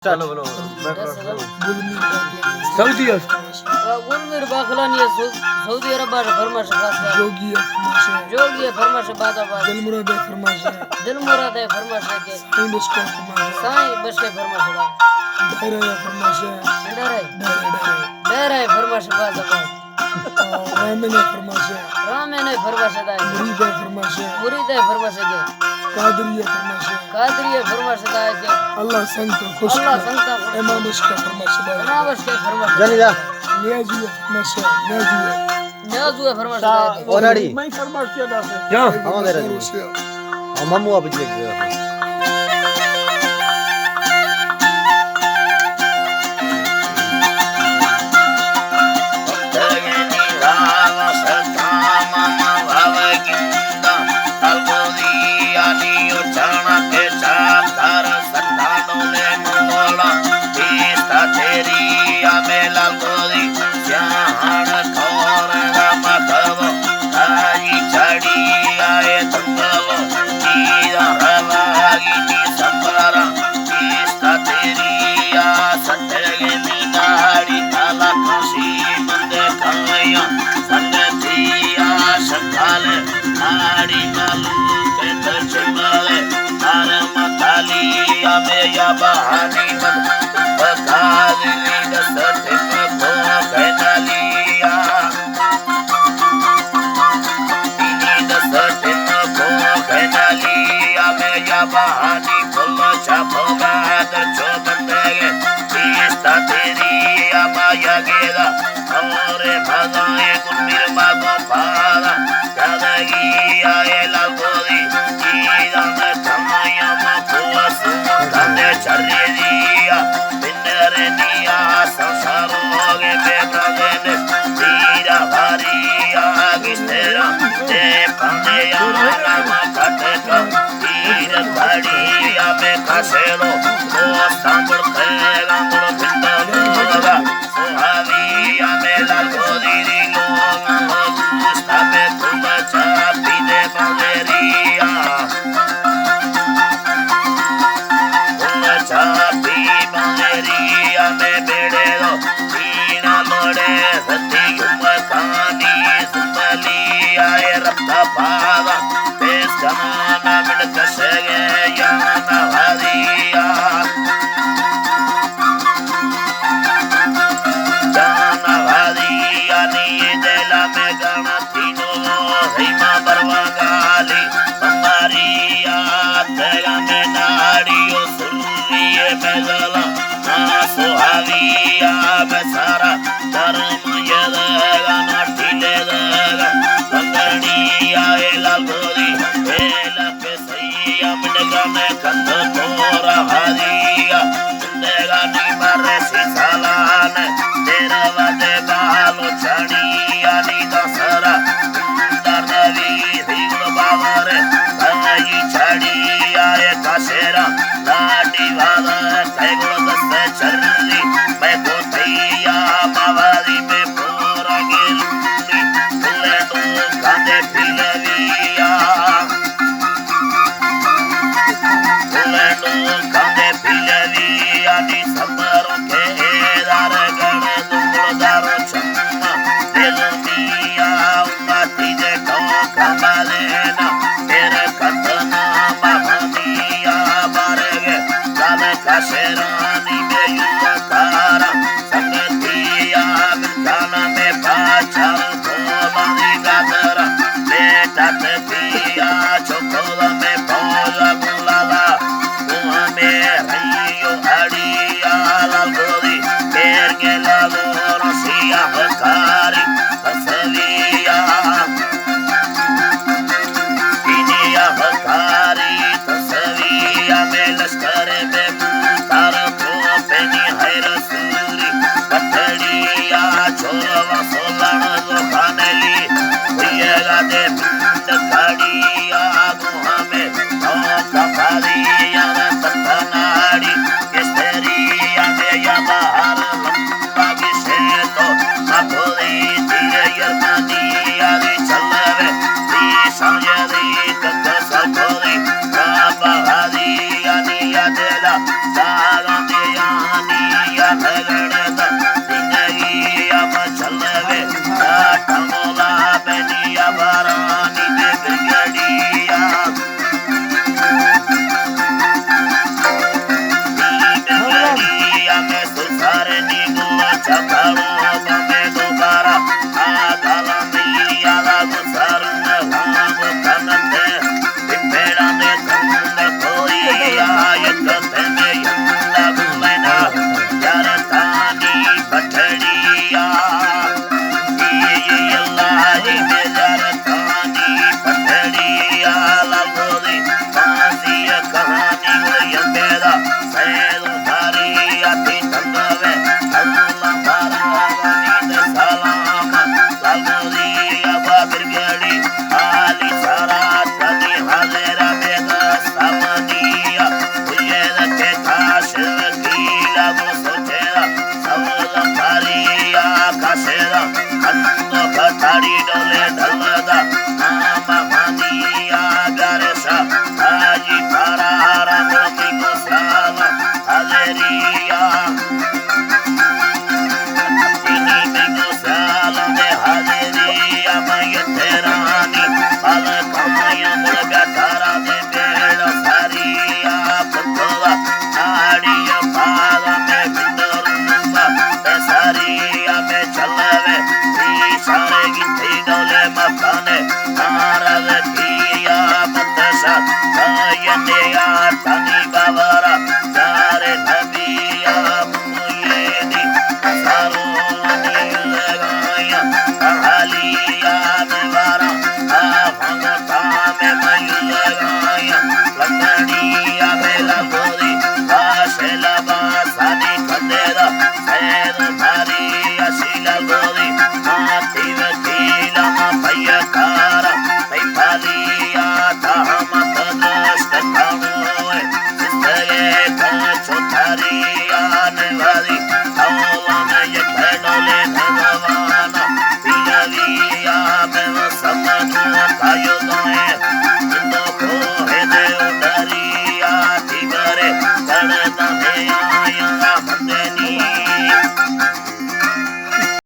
चलो बोलो Saudi Gulmir बाखलानी Saudi अरब फरमाश जोगी जोगी फरमाश बादाबाद दिल मुराद फरमाश दिल मुराद है फरमाश के साईं बसका फरमाश साईं बस के फरमाश दायरा फरमाश डर है फरमाश बादाबाद रामन फरमाश रामे ने फरमाश दाए मुरीद फरमाश के कादरिया फरमाश दाए के अल्लाह संत खुश अल्लाह संता इमाम बसका फरमाश नावश के फरमाश जानी जा नियाजी फरमाश न्याजू फरमाश दाए के ओनाडी मैं फरमाश किया दास क्या हम दे रहे हम मम्मू आप जी के या बहानी मन बकाली दसत को कहलिया इनी दसत को कहलिया में या बहानी फुल छपगा दर चोबंदे तीस्ता तेरी माया गेदा और भगाए गुरमीर मागो पारा यादगी आए लागोरी ईदा में थमाया मापुस कांदे चर्रे दिया बिंदरे दिया संसारोगे बेब्रदे ने तीरा भारिया किस्तेरा ते कांदे यारा माकटे का तीर भाड़िया में कासेलो ओ सांबल खेला मुड़ बिंदा मुड़ा सुहाविया में लागोरी लोगा गुस्ता में तुम चापी दे बंदेरिया चापी बंदेरिया में बेड़े दो तीना लोड़े सती कहानी सुमली आए रफ्ता पादा पेश कमाना मिल कशगे याना हरिया जाना हरिया नी देला में गाना तीनों हिमा बरवा गाली ममारिया तेगा में नाड़ियों सुरिये में गला सुहाविया में सारा धर्म ये देगा नाटिले देगा संगड़िया एला गोरी एला पे सैया मिलगा में कंध तोरा हरिया देगा नी मरे सिसालान तेरा वादे बालो चढ़िया नी दसरा दरवी रिंग बावर भाई चढ़िया ए कासेरा लाडी वाला कैगो दस्ते चर्री मैं तो तैया मावारी में पूरा गिरली तुले तो कांदे पिलविया तुले तो कांदे पिलविया नी सबरों के दार गणे दुंगलदारो चम्मा दिलमिया उमाती जे तो कमालेना तेरे कतना महानिया बारेगे काले काशेरानी में युवा कारा संगतिया काना में पाचार भोलानी गादरा बेटा ते पिया चोकोला में भोला बुलाला कुआ में रहियो अड़ियाला गुण सोचेरा सवल थारिया कासेरा कंदो कथाड़ी डोले ढलदा नाम मानिया गरसा आजी पारा रंगती गोसाला हलेरिया इनी में गोसाला में हलेरिया मैं तेरानी पल कमाया मुर्गा तारा दे बेड़ा सारिया पतवा आड़िया पाला में बिंदरुंबा सारिया में चलवे सारे गिट्टी डोले मकान